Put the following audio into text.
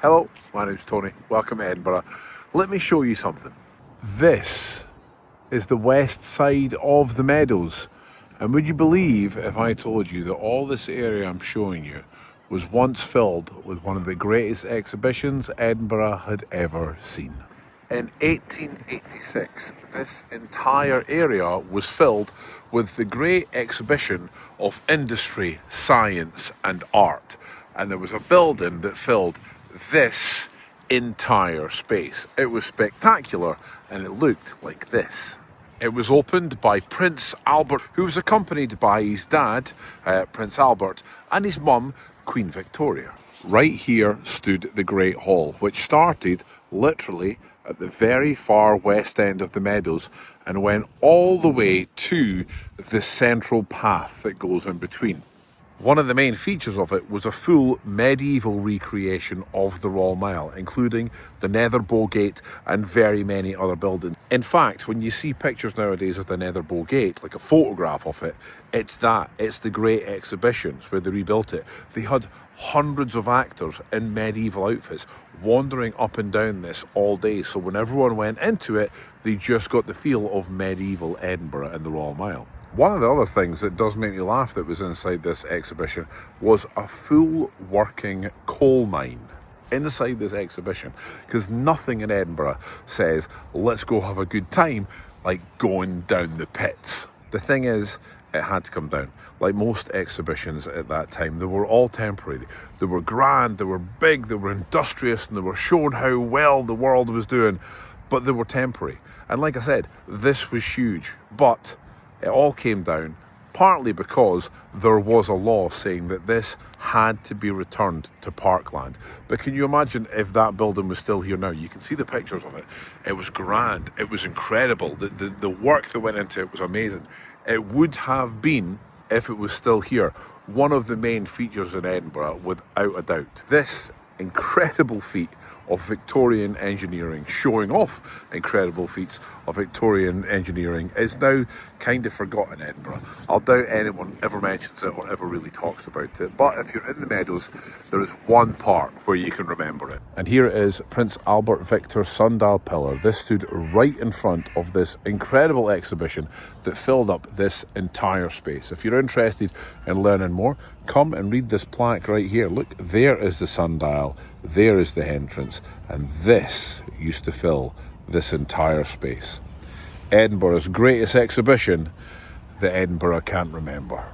Hello, my name's Tony. Welcome to Edinburgh. Let me show you something. This is the west side of the Meadows. And would you believe if I told you that all this area I'm showing you was once filled with one of the greatest exhibitions Edinburgh had ever seen? In 1886, this entire area was filled with the great exhibition of industry, science and art. And there was a building that filled this entire space. It was spectacular and it looked like this. It was opened by Prince Albert, who was accompanied by his dad, Prince Albert, and his mum, Queen Victoria. Right here stood the Great Hall, which started literally at the very far west end of the Meadows and went all the way to the central path that goes in between. One of the main features of it was a full medieval recreation of the Royal Mile, including the Netherbow Gate and very many other buildings. In fact, when you see pictures nowadays of the Netherbow Gate, like a photograph of it, it's the great exhibitions where they rebuilt it. They had hundreds of actors in medieval outfits wandering up and down this all day, so when everyone went into it, they just got the feel of medieval Edinburgh and the Royal Mile. One of the other things that does make me laugh that was inside this exhibition was a full working coal mine inside this exhibition, because nothing in Edinburgh says let's go have a good time like going down the pits. The thing is, it had to come down. Like most exhibitions at that time, they were all temporary. They were grand, they were big, they were industrious, and they were showing how well the world was doing, but they were temporary. And like I said, this was huge, but it all came down partly because there was a law saying that this had to be returned to parkland. But can you imagine if that building was still here now? You can see the pictures of it. It was grand. It was incredible. The work that went into it was amazing. It would have been, if it was still here, one of the main features in Edinburgh, without a doubt. This incredible feat of Victorian engineering, showing off incredible feats of Victorian engineering, is now kind of forgotten in Edinburgh. I doubt anyone ever mentions it or ever really talks about it, but if you're in the Meadows, there is one part where you can remember it. And here it is, Prince Albert Victor's sundial pillar. This stood right in front of this incredible exhibition that filled up this entire space. If you're interested in learning more, come and read this plaque right here. Look, there is the sundial, there is the entrance, and this used to fill this entire space. Edinburgh's greatest exhibition that Edinburgh can't remember.